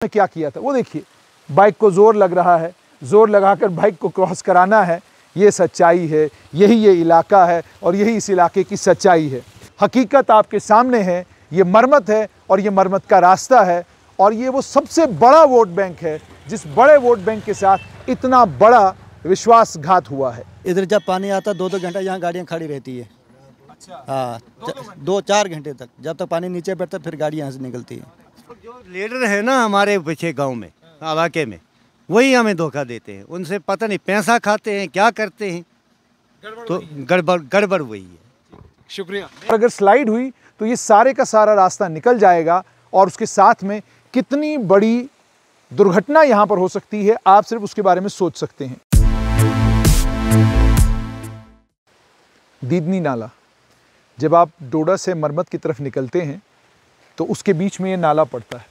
में क्या किया था वो देखिए, बाइक को जोर लग रहा है, जोर लगाकर बाइक को क्रॉस कराना है। ये सच्चाई है, यही ये इलाका है और यही इस इलाके की सच्चाई है। हकीकत आपके सामने है, ये मरमत है और ये मरमत का रास्ता है। और ये वो सबसे बड़ा वोट बैंक है जिस बड़े वोट बैंक के साथ इतना बड़ा विश्वासघात हुआ है। इधर जब पानी आता 2-2 घंटा यहाँ गाड़ियाँ खड़ी रहती है। अच्छा, हाँ, 2-4 घंटे तक, जब तक पानी नीचे बैठता फिर गाड़ी यहाँ से निकलती है। जो लीडर है ना हमारे पीछे गांव में, इलाके में, वही हमें धोखा देते हैं। उनसे पता नहीं पैसा खाते हैं, क्या करते हैं, तो गड़बड़ वही है। शुक्रिया। अगर स्लाइड हुई तो ये सारे का सारा रास्ता निकल जाएगा और उसके साथ में कितनी बड़ी दुर्घटना यहाँ पर हो सकती है, आप सिर्फ उसके बारे में सोच सकते हैं। दीदनी नाला, जब आप डोडा से मरमत की तरफ निकलते हैं तो उसके बीच में ये नाला पड़ता है।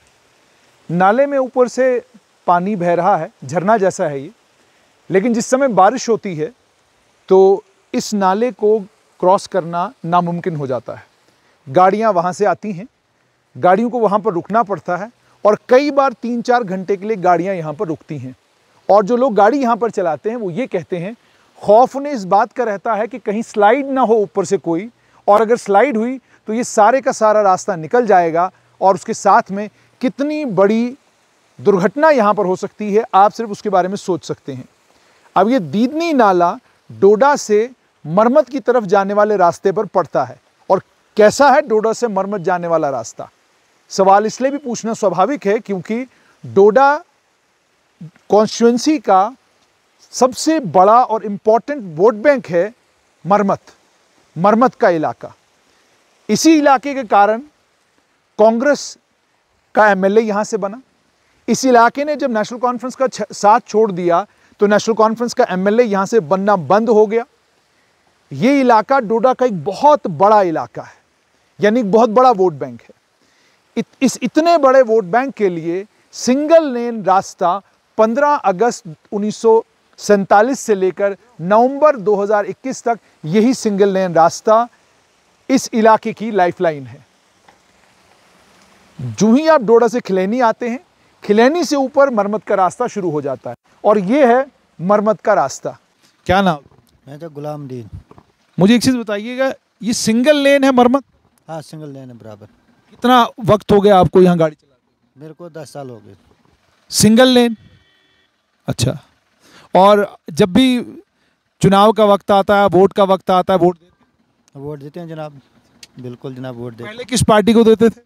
नाले में ऊपर से पानी बह रहा है, झरना जैसा है ये, लेकिन जिस समय बारिश होती है तो इस नाले को क्रॉस करना नामुमकिन हो जाता है। गाड़ियाँ वहाँ से आती हैं, गाड़ियों को वहाँ पर रुकना पड़ता है और कई बार 3-4 घंटे के लिए गाड़ियाँ यहाँ पर रुकती हैं। और जो लोग गाड़ी यहाँ पर चलाते हैं वो ये कहते हैं, खौफ उन्हें इस बात का रहता है कि कहीं स्लाइड ना हो ऊपर से कोई, और अगर स्लाइड हुई तो ये सारे का सारा रास्ता निकल जाएगा और उसके साथ में कितनी बड़ी दुर्घटना यहाँ पर हो सकती है, आप सिर्फ उसके बारे में सोच सकते हैं। अब ये दीदनी नाला डोडा से मरमत की तरफ जाने वाले रास्ते पर पड़ता है। और कैसा है डोडा से मरमत जाने वाला रास्ता? सवाल इसलिए भी पूछना स्वाभाविक है क्योंकि डोडा कॉन्स्टिट्यूएंसी का सबसे बड़ा और इम्पॉर्टेंट वोट बैंक है मरमत का इलाका। इसी इलाके के कारण कांग्रेस का एमएलए यहां से बना। इस इलाके ने जब नेशनल कॉन्फ्रेंस का साथ छोड़ दिया तो नेशनल कॉन्फ्रेंस का एमएलए यहां से बनना बंद हो गया। ये इलाका डोडा का एक बहुत बड़ा इलाका है, यानी बहुत बड़ा वोट बैंक है। इस इतने बड़े वोट बैंक के लिए सिंगल लेन रास्ता 15 अगस्त 1947 से लेकर नवंबर 2021 तक यही सिंगल लेन रास्ता इस इलाके की लाइफलाइन है। जो ही आप डोडा से खिलैनी आते हैं, खिलैनी से ऊपर मरमत का रास्ता शुरू हो जाता है और ये है मरमत का रास्ता। क्या नाम? मैं तो गुलाम दीन। मुझे एक चीज बताइएगा, ये सिंगल लेन है मरमत? हाँ, सिंगल लेन है बराबर। कितना वक्त हो गया आपको यहाँ गाड़ी चलाते? मेरे को 10 साल हो गए। Single lane? अच्छा। और जब भी चुनाव का वक्त आता है, वोट का वक्त आता है, वोट देते हैं जनाब। बिल्कुल जनाब, वोट देते। पहले किस पार्टी को देते थे?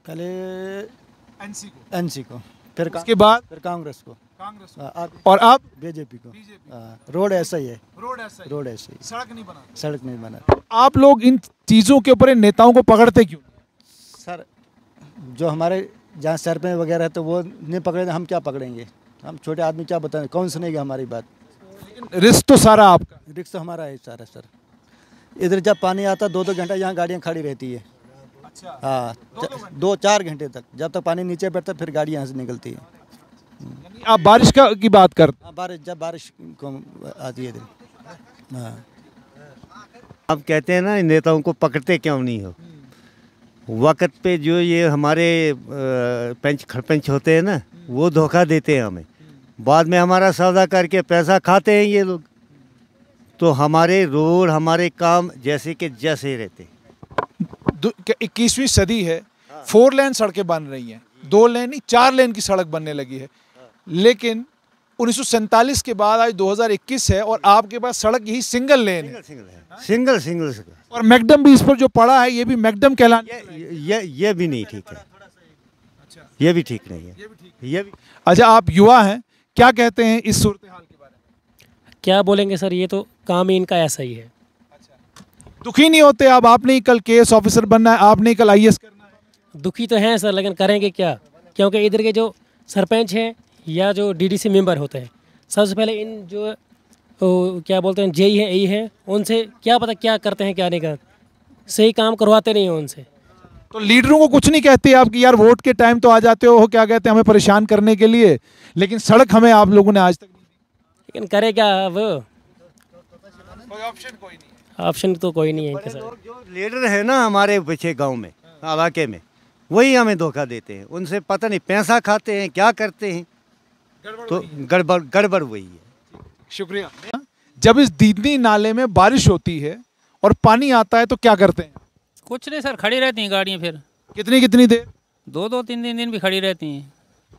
पहले एनसी को, फिर उसके बाद फिर कांग्रेस को, और अब बीजेपी को। रोड ऐसा ही है, रोड ऐसा ही, सड़क नहीं बना। सड़क नहीं बना। आप लोग इन चीज़ों के ऊपर इन नेताओं को पकड़ते क्यों? सर, जो हमारे जहाँ सर पे वगैरह है तो वो नहीं पकड़े, हम क्या पकड़ेंगे? हम छोटे आदमी क्या बताएं, कौन सुनेगा हमारी बात? रिस्क तो सारा आपका। रिस्क तो हमारा है सारा सर। इधर जब पानी आता 2-2 घंटा यहाँ गाड़ियाँ खड़ी रहती है। अच्छा, हाँ, 2-4 घंटे तक, जब तक पानी नीचे बैठता फिर गाड़ी यहाँ से निकलती है। आप बारिश की बात करते? हाँ, जब बारिश को आती है इधर। हाँ, अब कहते हैं ना, नेताओं को पकड़ते क्यों नहीं हो? वक्त पे जो ये हमारे पंच खरपंच होते हैं ना, वो धोखा देते हैं हमें। बाद में हमारा सौदा करके पैसा खाते हैं ये लोग, तो हमारे रोड, हमारे काम जैसे के जैसे रहते। 21वीं सदी है, 4 लेन सड़कें बन रही हैं, 2 लेन नहीं 4 लेन की सड़क बनने लगी है। लेकिन 1947 के बाद आज 2021 है और आपके पास सड़क यही सिंगल लेन है। सिंगल। और मैकडम भी इस पर जो पड़ा है, ये भी मैकडम कहलाने। ये भी नहीं ठीक है। ये भी ठीक नहीं है। ये भी। अच्छा, आप युवा हैं, क्या कहते हैं इस सूरत हाल के बारे में? क्या बोलेंगे सर, ये तो काम ही इनका ऐसा ही है। दुखी नहीं होते आप? आपने कल केएस ऑफिसर बनना है, आपने कल आईएएस करना है। दुखी तो हैं सर, लेकिन करेंगे क्या? क्योंकि इधर के जो सरपंच हैं या जो डीडीसी मेंबर होते हैं, सबसे पहले इन जो क्या बोलते हैं जेई हैं, एई हैं, उनसे क्या पता क्या करते हैं क्या नहीं करते, सही काम करवाते नहीं हैं उनसे। तो लीडरों को कुछ नहीं कहते आप कि यार वोट के टाइम तो आ जाते हो, क्या कहते हैं, हमें परेशान करने के लिए, लेकिन सड़क हमें आप लोगों ने आज तक नहीं दी? लेकिन करे क्या अब? कोई ऑप्शन कोई नहीं है। ऑप्शन तो कोई नहीं है। जो लीडर है ना हमारे पीछे गांव में, इलाके में, वही हमें धोखा देते हैं। उनसे पता नहीं पैसा खाते हैं क्या करते हैं, तो गड़बड़ वही है। शुक्रिया। जब इस दीदनी नाले में बारिश होती है और पानी आता है तो क्या करते हैं? कुछ नहीं सर, खड़ी रहती हैं गाड़ियाँ। फिर कितनी कितनी देर? 2-3 दिन भी खड़ी रहती हैं।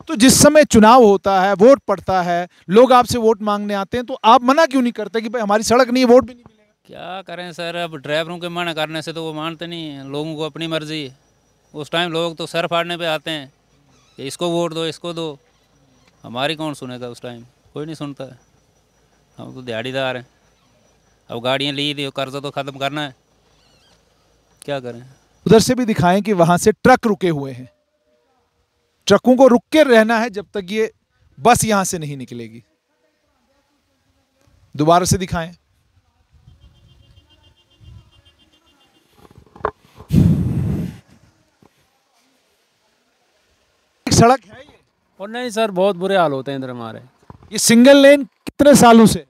तो जिस समय चुनाव होता है, वोट पड़ता है, लोग आपसे वोट मांगने आते हैं, तो आप मना क्यों नहीं करते कि भाई हमारी सड़क नहीं है, वोट भी नहीं मिलेगा? क्या करें सर, अब ड्राइवरों के मना करने से तो वो मानते नहीं हैं। लोगों को अपनी मर्जी है। उस टाइम लोग तो सर फाड़ने पे आते हैं कि इसको वोट दो, इसको दो। हमारी कौन सुनेगा उस टाइम? कोई नहीं सुनता है। हम तो दिहाड़ीदार हैं। अब गाड़ियाँ ली थी, कर्जा तो ख़त्म करना है, क्या करें। उधर से भी दिखाएं कि वहां से ट्रक रुके हुए हैं। ट्रकों को रुक के रहना है जब तक ये बस यहां से नहीं निकलेगी। दोबारा से दिखाएं। एक सड़क है ये? और नहीं सर, बहुत बुरे हाल होते हैं इधर हमारे। ये सिंगल लेन कितने सालों से?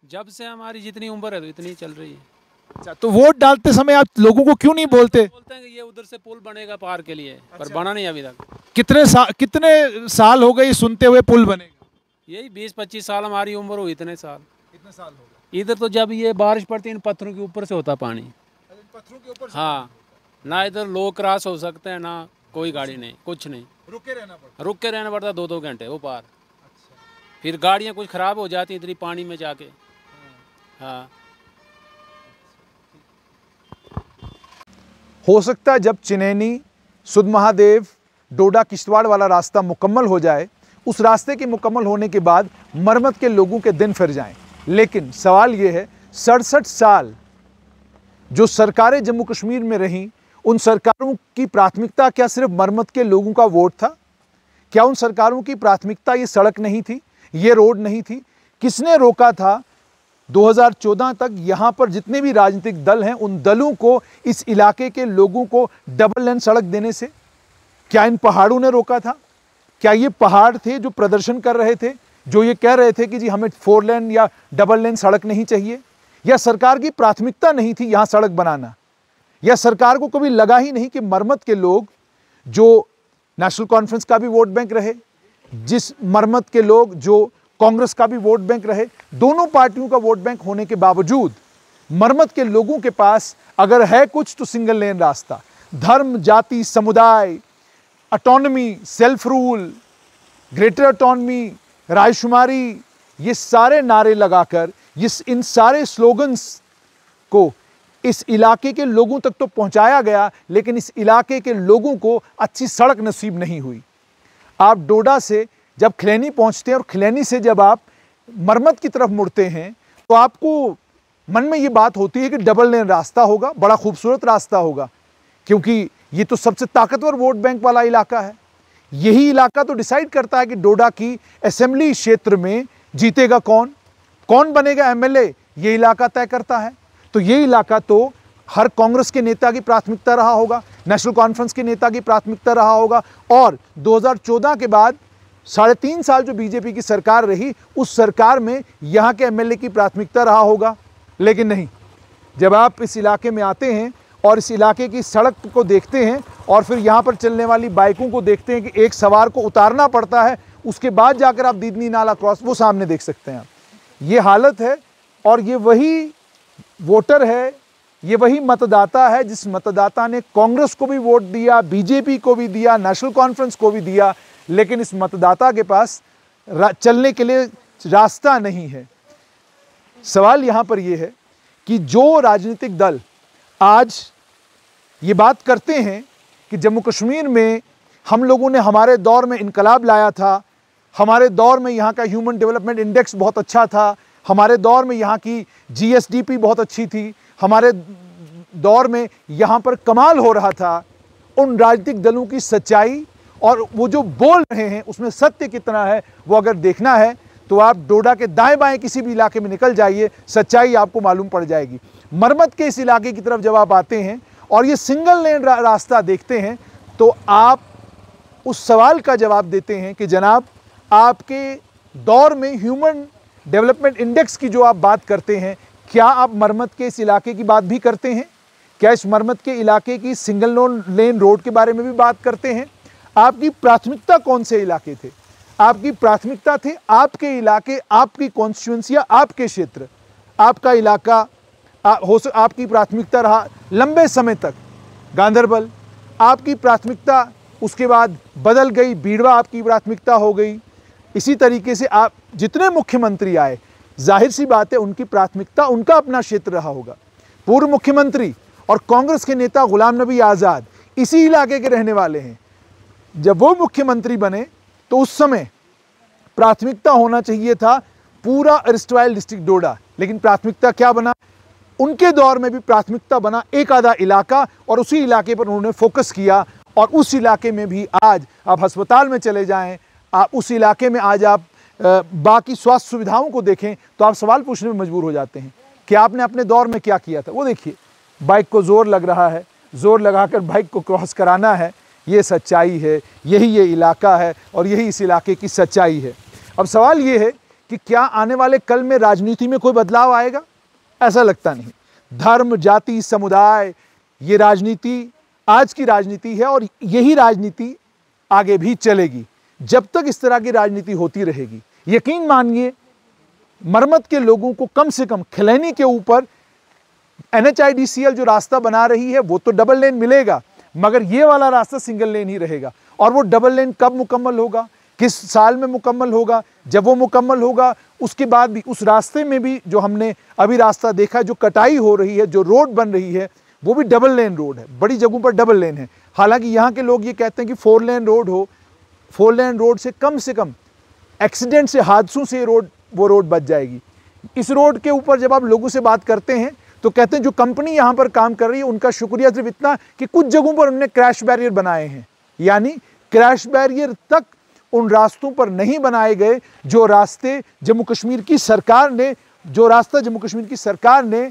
जब से हमारी जितनी उम्र है तो इतनी चल रही है। अच्छा, तो वोट डालते समय आप लोगों को क्यों नहीं बोलते? बोलते हैं कि ये उधर से पुल बनेगा पार के लिए, पर बना नहीं अभी तक। कितने साल हो गए सुनते हुए पुल बनेगा? यही 20-25 साल हमारी उम्र हुई, इतने साल। कितने साल हो गए? इधर तो जब ये बारिश पड़ती है इन पत्थरों के ऊपर से होता पानी। पत्थरों के ऊपर हाँ, ना इधर लोग क्रॉस हो सकते हैं, ना कोई गाड़ी नहीं, कुछ नहीं। रुक के रहना पड़ता 2-2 घंटे वो पार। फिर गाड़ियाँ कुछ ख़राब हो जाती इतनी पानी में जाके। हाँ, हो सकता है जब चिनैनी, सुध महादेव, डोडा किश्तवाड़ वाला रास्ता मुकम्मल हो जाए, उस रास्ते के मुकम्मल होने के बाद मरम्मत के लोगों के दिन फिर जाएं। लेकिन सवाल ये है, 67 साल जो सरकारें जम्मू कश्मीर में रहीं, उन सरकारों की प्राथमिकता क्या सिर्फ मरम्मत के लोगों का वोट था? क्या उन सरकारों की प्राथमिकता ये सड़क नहीं थी, ये रोड नहीं थी? किसने रोका था 2014 तक यहां पर जितने भी राजनीतिक दल हैं, उन दलों को, इस इलाके के लोगों को डबल लेन सड़क देने से? क्या इन पहाड़ों ने रोका था? क्या ये पहाड़ थे जो प्रदर्शन कर रहे थे, जो ये कह रहे थे कि जी हमें 4 लेन या डबल लेन सड़क नहीं चाहिए? या सरकार की प्राथमिकता नहीं थी यहां सड़क बनाना? या सरकार को कभी लगा ही नहीं कि मरम्मत के लोग, जो नेशनल कॉन्फ्रेंस का भी वोट बैंक रहे, जिस मरम्मत के लोग जो कांग्रेस का भी वोट बैंक रहे, दोनों पार्टियों का वोट बैंक होने के बावजूद मरम्मत के लोगों के पास अगर है कुछ तो सिंगल लेन रास्ता। धर्म, जाति, समुदाय, autonomy, self rule, greater autonomy, रायशुमारी, ये सारे नारे लगाकर इन सारे स्लोगन्स को इस इलाके के लोगों तक तो पहुंचाया गया, लेकिन इस इलाके के लोगों को अच्छी सड़क नसीब नहीं हुई। आप डोडा से जब खिलैनी पहुंचते हैं और खिलैनी से जब आप मरम्मत की तरफ मुड़ते हैं, तो आपको मन में ये बात होती है कि डबल लेन रास्ता होगा, बड़ा खूबसूरत रास्ता होगा, क्योंकि ये तो सबसे ताकतवर वोट बैंक वाला इलाका है। यही इलाका तो डिसाइड करता है कि डोडा की असेंबली क्षेत्र में जीतेगा कौन बनेगा एमएलए, ये इलाका तय करता है। तो ये इलाका तो हर कांग्रेस के नेता की प्राथमिकता रहा होगा, नेशनल कॉन्फ्रेंस के नेता की प्राथमिकता रहा होगा, और 2014 के बाद 3.5 साल जो बीजेपी की सरकार रही, उस सरकार में यहाँ के एमएलए की प्राथमिकता रहा होगा। लेकिन नहीं, जब आप इस इलाके में आते हैं और इस इलाके की सड़क को देखते हैं और फिर यहाँ पर चलने वाली बाइकों को देखते हैं कि एक सवार को उतारना पड़ता है, उसके बाद जाकर आप दीदनी नाला क्रॉस, वो सामने देख सकते हैं आप। ये हालत है, और ये वही वोटर है, ये वही मतदाता है जिस मतदाता ने कांग्रेस को भी वोट दिया, बीजेपी को भी दिया, नेशनल कॉन्फ्रेंस को भी दिया, लेकिन इस मतदाता के पास चलने के लिए रास्ता नहीं है। सवाल यहाँ पर यह है कि जो राजनीतिक दल आज ये बात करते हैं कि जम्मू कश्मीर में हम लोगों ने हमारे दौर में इनकलाब लाया था, हमारे दौर में यहाँ का ह्यूमन डेवलपमेंट इंडेक्स बहुत अच्छा था, हमारे दौर में यहाँ की जीएसडीपी बहुत अच्छी थी, हमारे दौर में यहाँ पर कमाल हो रहा था, उन राजनीतिक दलों की सच्चाई और वो जो बोल रहे हैं उसमें सत्य कितना है, वो अगर देखना है तो आप डोडा के दाएं बाएं किसी भी इलाके में निकल जाइए, सच्चाई आपको मालूम पड़ जाएगी। मरम्मत के इस इलाके की तरफ जब आप आते हैं और ये सिंगल लेन रास्ता देखते हैं, तो आप उस सवाल का जवाब देते हैं कि जनाब, आपके दौर में ह्यूमन डेवलपमेंट इंडेक्स की जो आप बात करते हैं, क्या आप मरम्मत के इस इलाके की बात भी करते हैं? क्या इस मरम्मत के इलाके की सिंगल लेन रोड के बारे में भी बात करते हैं? आपकी प्राथमिकता कौन से इलाके थे? आपकी प्राथमिकता थे आपके इलाके, आपकी कॉन्स्टिट्यूंसी, आपके क्षेत्र, आपका इलाका आपकी प्राथमिकता रहा लंबे समय तक गांधरबल, आपकी प्राथमिकता उसके बाद बदल गई, बीड़वा आपकी प्राथमिकता हो गई। इसी तरीके से आप जितने मुख्यमंत्री आए, जाहिर सी बात है उनकी प्राथमिकता उनका अपना क्षेत्र रहा होगा। पूर्व मुख्यमंत्री और कांग्रेस के नेता गुलाम नबी आज़ाद इसी इलाके के रहने वाले हैं। जब वो मुख्यमंत्री बने तो उस समय प्राथमिकता होना चाहिए था पूरा एरस्टाइल डिस्ट्रिक्ट डोडा, लेकिन प्राथमिकता क्या बना? उनके दौर में भी प्राथमिकता बना एक आधा इलाका, और उसी इलाके पर उन्होंने फोकस किया। और उस इलाके में भी आज आप अस्पताल में चले जाएं, आप उस इलाके में आज आप बाकी स्वास्थ्य सुविधाओं को देखें तो आप सवाल पूछने में मजबूर हो जाते हैं कि आपने अपने दौर में क्या किया था। वो देखिए, बाइक को जोर लग रहा है, जोर लगाकर बाइक को क्रॉस कराना है, ये सच्चाई है, यही ये इलाका है और यही इस इलाके की सच्चाई है। अब सवाल ये है कि क्या आने वाले कल में राजनीति में कोई बदलाव आएगा? ऐसा लगता नहीं। धर्म, जाति, समुदाय, ये राजनीति आज की राजनीति है और यही राजनीति आगे भी चलेगी जब तक इस तरह की राजनीति होती रहेगी। यकीन मानिए, मरम्मत के लोगों को कम से कम खिलैनी के ऊपर NHIDCL जो रास्ता बना रही है वो तो डबल लेन मिलेगा, मगर ये वाला रास्ता सिंगल लेन ही रहेगा। और वो डबल लेन कब मुकम्मल होगा, किस साल में मुकम्मल होगा? जब वो मुकम्मल होगा उसके बाद भी उस रास्ते में भी जो हमने अभी रास्ता देखा, जो कटाई हो रही है, जो रोड बन रही है, वो भी डबल लेन रोड है। बड़ी जगहों पर डबल लेन है। हालांकि यहाँ के लोग ये कहते हैं कि 4 लेन रोड हो। 4 लेन रोड से कम एक्सीडेंट से, हादसों से वो रोड बच जाएगी। इस रोड के ऊपर जब आप लोगों से बात करते हैं तो कहते हैं जो कंपनी यहाँ पर काम कर रही है उनका शुक्रिया सिर्फ इतना कि कुछ जगहों पर उन्होंने क्रैश बैरियर बनाए हैं, यानी क्रैश बैरियर तक उन रास्तों पर नहीं बनाए गए जो रास्ते जम्मू कश्मीर की सरकार ने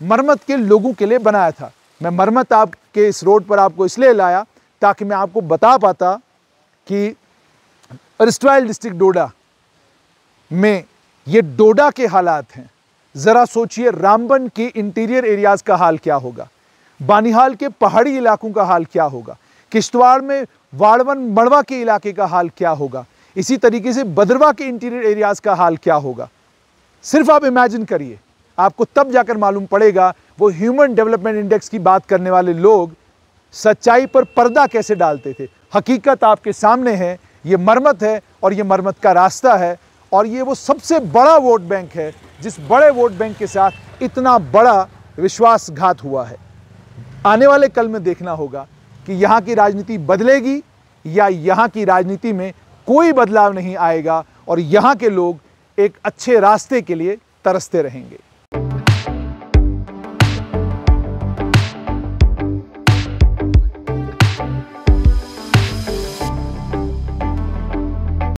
मरम्मत के लोगों के लिए बनाया था। मैं मरम्मत आपके इस रोड पर आपको इसलिए लाया ताकि मैं आपको बता पाता कि एरस्टाइल डिस्ट्रिक्ट डोडा में ये डोडा के हालात हैं। ज़रा सोचिए रामबन के इंटीरियर एरियाज़ का हाल क्या होगा, बानिहाल के पहाड़ी इलाकों का हाल क्या होगा, किश्तवाड़ में वाड़वन मड़वा के इलाके का हाल क्या होगा, इसी तरीके से बदरवा के इंटीरियर एरियाज़ का हाल क्या होगा। सिर्फ आप इमेजिन करिए, आपको तब जाकर मालूम पड़ेगा वो ह्यूमन डेवलपमेंट इंडेक्स की बात करने वाले लोग सच्चाई पर पर्दा कैसे डालते थे। हकीकत आपके सामने है, ये मरम्मत है और ये मरम्मत का रास्ता है। और ये वो सबसे बड़ा वोट बैंक है जिस बड़े वोट बैंक के साथ इतना बड़ा विश्वासघात हुआ है। आने वाले कल में देखना होगा कि यहाँ की राजनीति बदलेगी या यहाँ की राजनीति में कोई बदलाव नहीं आएगा और यहाँ के लोग एक अच्छे रास्ते के लिए तरसते रहेंगे।